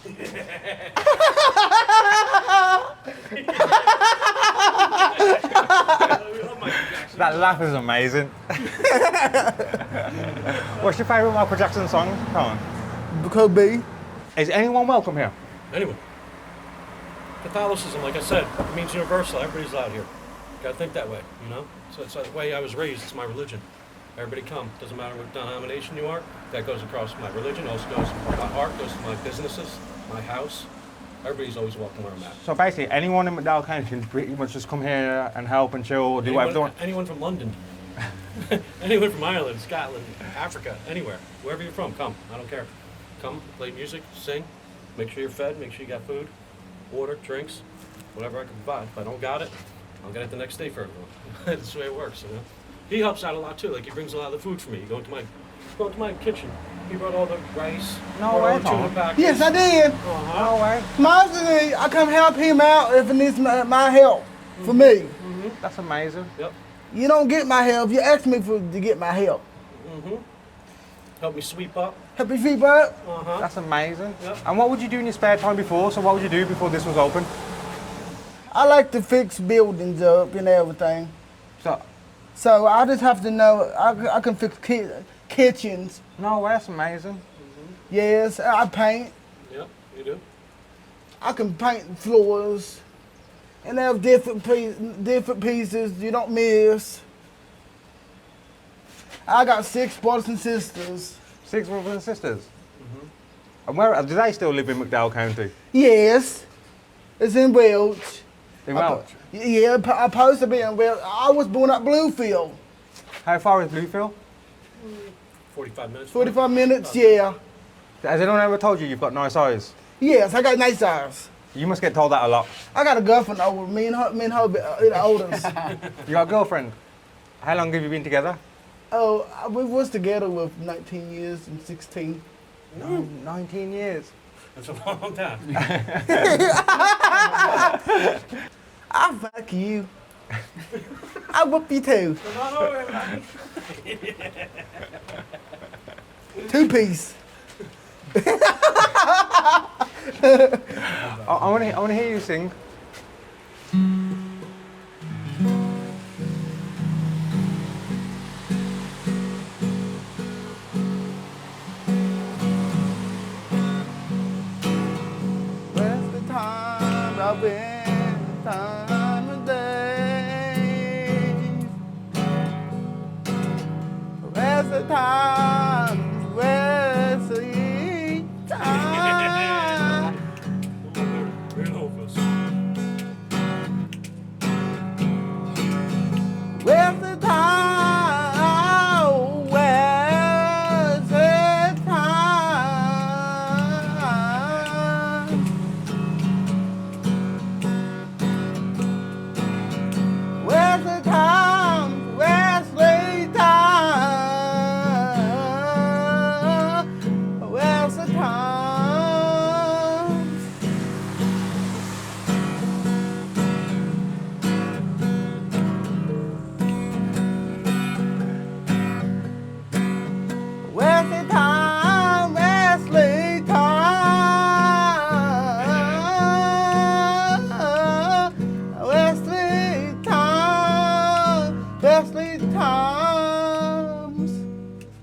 That laugh is amazing. What's your favourite Michael Jackson song? Come on. Could be. Is anyone welcome here? Anyone. Catholicism, like I said, it means universal. Everybody's allowed here. Gotta think that way, you know? So it's the way I was raised. It's my religion. Everybody come. Doesn't matter what denomination you are. That goes across my religion. Also goes to my heart. Goes to my businesses, my house. Everybody's always welcome where I'm at. So basically, anyone in McDowell County can pretty much just come here and help and chill or do whatever they want. Anyone from London. Anyone from Ireland, Scotland, Africa, anywhere. Wherever you're from, come. I don't care. Come, play music, sing. Make sure you're fed. Make sure you got food, water, drinks, whatever I can provide. If I don't got it, I'll get it the next day for everyone. That's the way it works, you know. He helps out a lot too. Like he brings a lot of the food for me. You go into my kitchen. He brought all the rice. No way, tuna packets. Yes, I did. No way. Mostly, I come help him out if he needs my help for me. Mm-hmm. That's amazing. Yep. You don't get my help. You ask me to get my help. Mm-hmm. Help me sweep up. Help me sweep up. Uh-huh. That's amazing. Yep. And what would you do in your spare time before? So what would you do before this was open? I like to fix buildings up and everything. So I just have to know I can fix kitchens. No way, that's amazing. Mm-hmm. Yes, I paint. Yep, you do. I can paint floors, and they have different pieces you don't miss. I got 6 brothers and sisters. 6 brothers and sisters? Mm-hmm. And where do they still live in McDowell County? Yes, it's in Welch. In Welch? Yeah, I'm supposed to be in Welch. I was born at Bluefield. How far is Bluefield? 45 minutes. 45 minutes, yeah. Has anyone ever told you you've got nice eyes? Yes, I got nice eyes. You must get told that a lot. I got a girlfriend over me and her the oldest. You got a girlfriend? How long have you been together? Oh, we was together with 19 years and 16. 19 years. That's a long time. I'll fuck you. I'll whoop you too. Come on over, Two-piece. I want to hear you sing. Where's the time I've been, the time of day? Where's the time? Where's the time? Where's the time? Where's the time? Where's the time? Where's the time? Where's the time? Where's the time? Where's the time? Where's the time? Where's the times?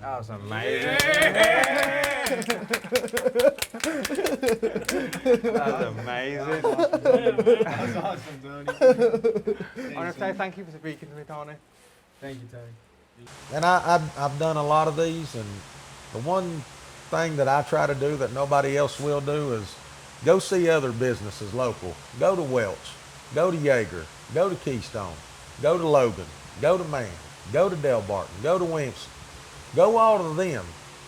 That was amazing. That's amazing. That's awesome, Tony. I want to say thank you for speaking to me, Tony. Thank you, Tony. And I've done a lot of these, and the one thing that I try to do that nobody else will do is go see other businesses local. Go to Welch, go to Yeager, go to Keystone, go to Logan, go to Man, go to Del Barton, go to Wimpson. Go all to them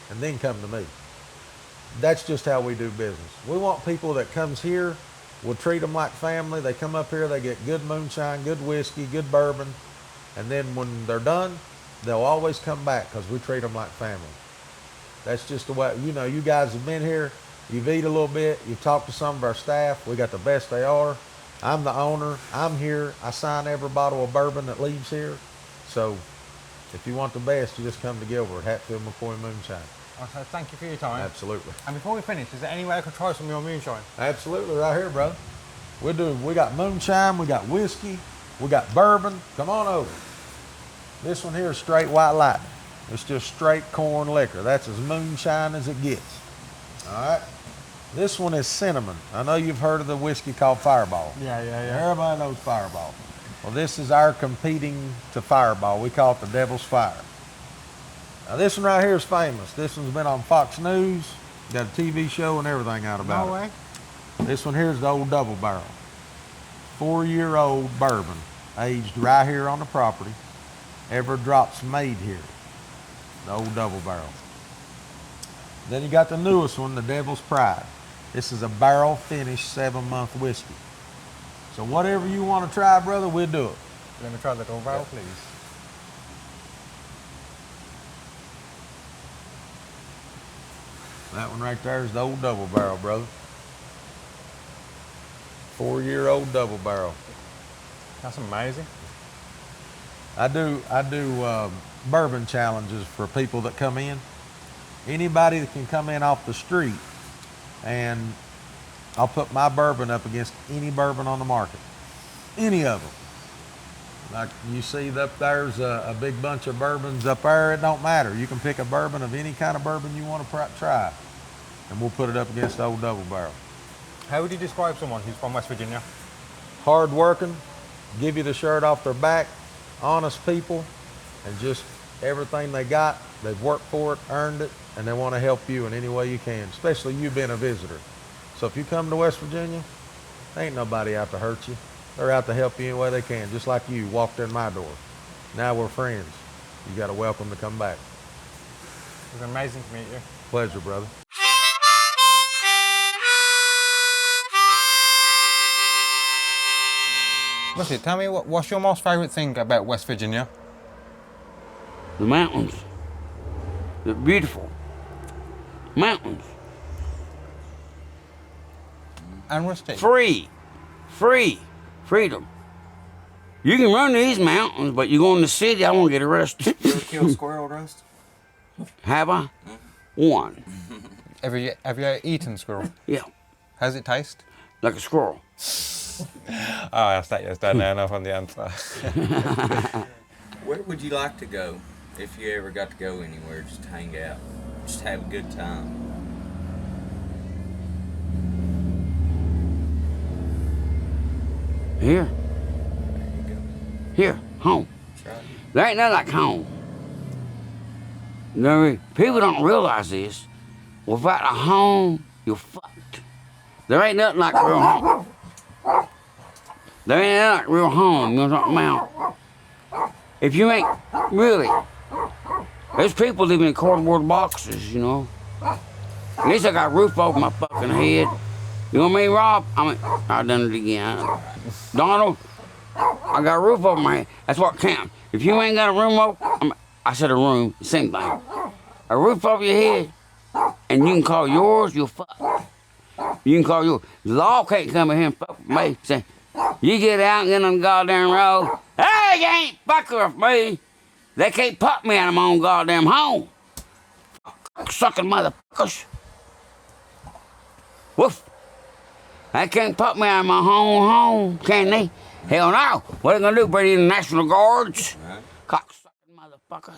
and then come to me. That's just how we do business. We want people that comes here, we'll treat them like family. They come up here, they get good moonshine, good whiskey, good bourbon, and then when they're done, they'll always come back because we treat them like family. That's just the way, you know, you guys have been here, you've eaten a little bit, you've talked to some of our staff, we got the best they are. I'm the owner, I'm here, I sign every bottle of bourbon that leaves here. So if you want the best, you just come to Gilbert, Hatfield McCoy Moonshine. Okay, thank you for your time. Absolutely. And before we finish, is there any way I could try some of your moonshine? Absolutely, right here, brother. We got moonshine, we got whiskey, we got bourbon. Come on over. This one here is straight white lightning. It's just straight corn liquor. That's as moonshine as it gets. All right. This one is cinnamon. I know you've heard of the whiskey called Fireball. Yeah. Everybody knows Fireball. Well, this is our competing to Fireball. We call it the Devil's Fire. Now, this one right here is famous. This one's been on Fox News. Got a TV show and everything out about it. No way. This one here is the old double barrel. 4-year-old bourbon, aged right here on the property. Every drop's made here. The old double barrel. Then you got the newest one, the Devil's Pride. This is a barrel finished 7-month whiskey. So whatever you want to try, brother, we'll do it. Let me try the double barrel, please. That one right there is the old double barrel, brother. 4-year-old double barrel. That's amazing. I do bourbon challenges for people that come in. Anybody that can come in off the street, and I'll put my bourbon up against any bourbon on the market. Any of them. Like you see up there's a big bunch of bourbons up there. It don't matter. You can pick a bourbon of any kind of bourbon you want to try, and we'll put it up against the old double barrel. How would you describe someone who's from West Virginia? Hard working, give you the shirt off their back, honest people, and just everything they got, they've worked for it, earned it, and they want to help you in any way you can, especially you being a visitor. So if you come to West Virginia, ain't nobody out to hurt you. They're out to help you any way they can, just like you walked in my door. Now we're friends. You got a welcome to come back. It was amazing to meet you. Pleasure, brother. Rusty, tell me what's your most favourite thing about West Virginia? The mountains. They're beautiful. Mountains. And Rusty? Freedom. You can run these mountains, but you go in the city, I won't get arrested. You ever killed a squirrel, Rust? Have I? One. Have you eaten squirrel? Yeah. How's it taste? Like a squirrel. Oh, I thought you was done enough on the answer. Where would you like to go if you ever got to go anywhere? Just hang out, just have a good time. Here. Here, home. There ain't nothing like home. People don't realize this. Without a home, you're fucked. There ain't nothing like real home. There ain't nothing like real home, you know what I'm talking about? If you ain't, really, there's people living in cardboard boxes, you know. At least I got a roof over my fucking head. You know what I mean, Rob? I done it again. Donald, I got a roof over my head. That's what counts. If you ain't got a room over, I said a room, same thing. A roof over your head, and you can call yours, you're fucked. You can call yours. The law can't come in here and fuck with me. Say, you get out and get on the goddamn road. Hey, you ain't fucking with me. They can't pop me out of my own goddamn home. Sucking motherfuckers. Woof. They can't pop me out of my home, can they? Hell no. What are they gonna do, bring in the National Guards? Cocksucking motherfucker.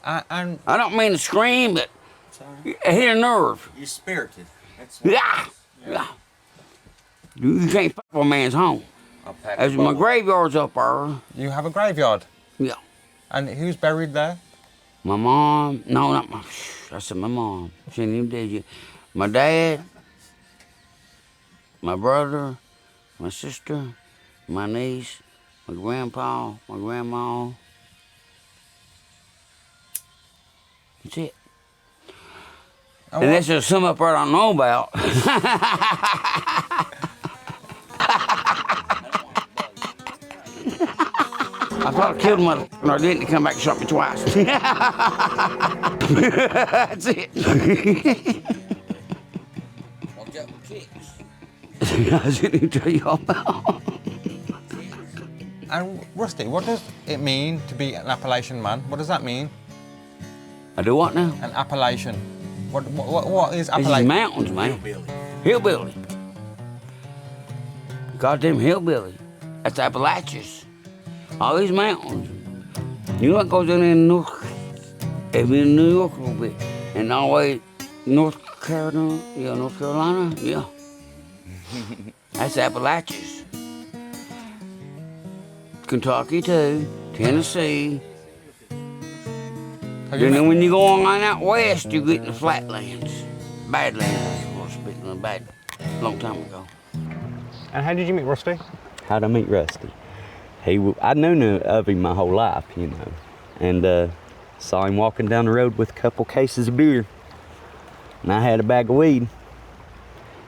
I don't mean to scream, but hit a nerve. You're spirited. That's Yeah. You can't fuck with a man's home. As my graveyard's up there. You have a graveyard? Yeah. And who's buried there? My mom. No, not my. I said my mom. She ain't even dead yet. My dad. My brother. My sister. My niece. My grandpa. My grandma. That's it. And that's just some up there I don't know about. I thought I killed him, and I didn't. He come back and shot me twice. That's it. Watch out for kicks. I didn't tell you all about. And Rusty, what does it mean to be an Appalachian man? What does that mean? I do what now? An Appalachian. What is Appalachian? This is mountains, man. Hillbilly. Goddamn hillbilly. That's Appalachians. All these mountains. You know what goes in New York a little bit. And all the way North Carolina, yeah. That's Appalachians. Kentucky too, Tennessee. Then when you go on out west, you get in the flatlands. Badlands, I was speaking of bad, long time ago. And how did you meet Rusty? How'd I meet Rusty? I knew of him my whole life, you know, and saw him walking down the road with a couple cases of beer. And I had a bag of weed.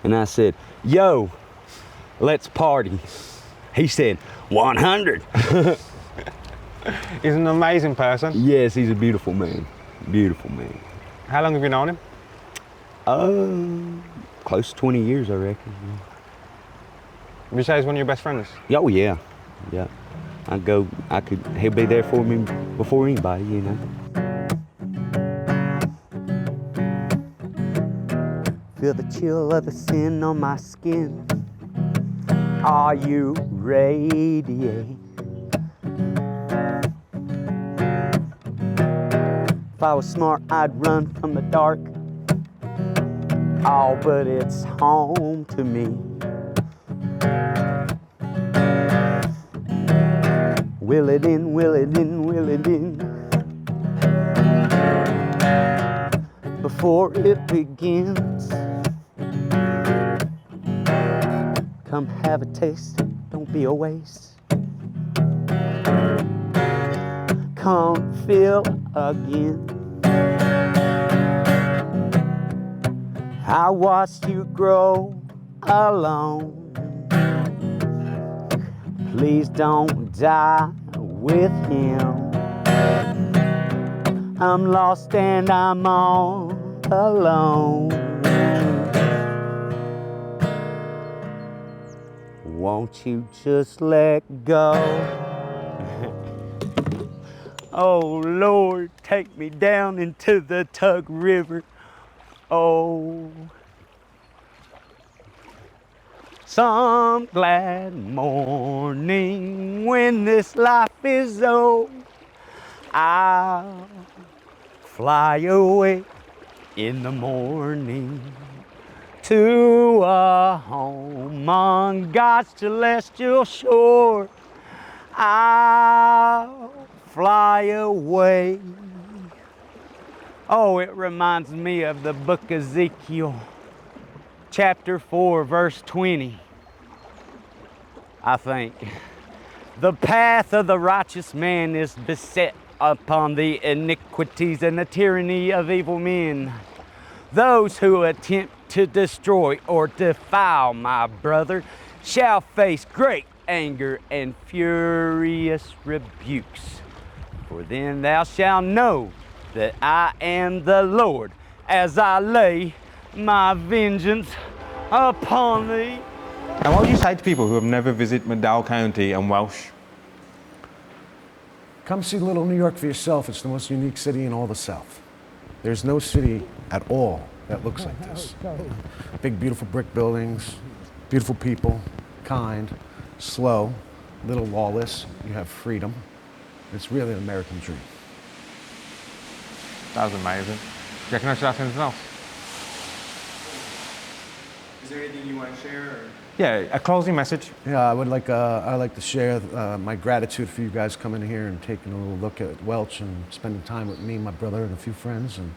And I said, yo, let's party. He said, 100. He's an amazing person. Yes, he's a beautiful man. Beautiful man. How long have you known him? Close to 20 years, I reckon. Would you say he's one of your best friends? Oh, yeah. Yeah. He'll be there for me before anybody, you know. Feel the chill of the sin on my skin. Are you radiate? If I was smart, I'd run from the dark. Oh, but it's home to me. Will it in, will it in, will it in? Before it begins, come have a taste, don't be a waste. Come feel again. I watched you grow alone. Please don't die with him. I'm lost and I'm all alone. Won't you just let go? Oh Lord, take me down into the Tug River. Oh, some glad morning when this life is old, I'll fly away in the morning to a home on God's celestial shore. I'll fly away. Oh, it reminds me of the book of Ezekiel, chapter 4, verse 20, I think. The path of the righteous man is beset upon the iniquities and the tyranny of evil men. Those who attempt to destroy or defile my brother shall face great anger and furious rebukes. For then thou shalt know that I am the Lord, as I lay my vengeance upon thee. And what would you say to people who have never visited McDowell County and Welch? Come see Little New York for yourself. It's the most unique city in all the South. There's no city at all that looks like this. Big, beautiful brick buildings, beautiful people, kind, slow, little lawless. You have freedom. It's really an American dream. That was amazing. Do you reckon I should ask anything else? Is there anything you want to share? Or? Yeah, a closing message. Yeah, I'd like to share my gratitude for you guys coming here and taking a little look at Welch and spending time with me, my brother, and a few friends. And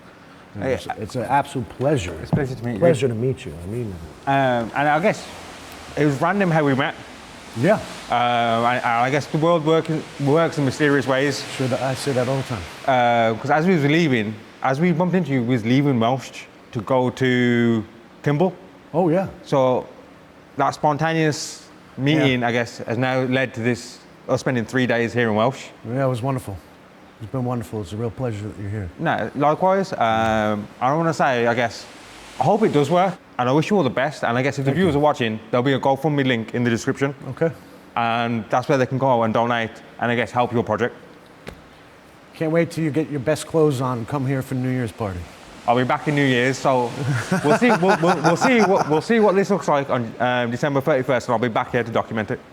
it's an absolute pleasure. It's a pleasure to meet you. Pleasure to meet you. I mean, and I guess it was random how we met. Yeah. I guess the world works in mysterious ways. Sure, I say that all the time. Because as we was leaving, as we bumped into you, we was leaving Welch to go to Kimball. Oh yeah. So that spontaneous meeting, I guess, has now led to this, us spending 3 days here in Welch. Yeah, it was wonderful. It's been wonderful. It's a real pleasure that you're here. No, likewise. I don't want to say, I guess, I hope it does work, and I wish you all the best. And I guess if the viewers are watching, there'll be a GoFundMe link in the description. Okay. And that's where they can go and donate, and I guess help your project. Can't wait till you get your best clothes on and come here for New Year's party. I'll be back in New Year's, so we'll see. We'll see what this looks like on December 31st, and I'll be back here to document it.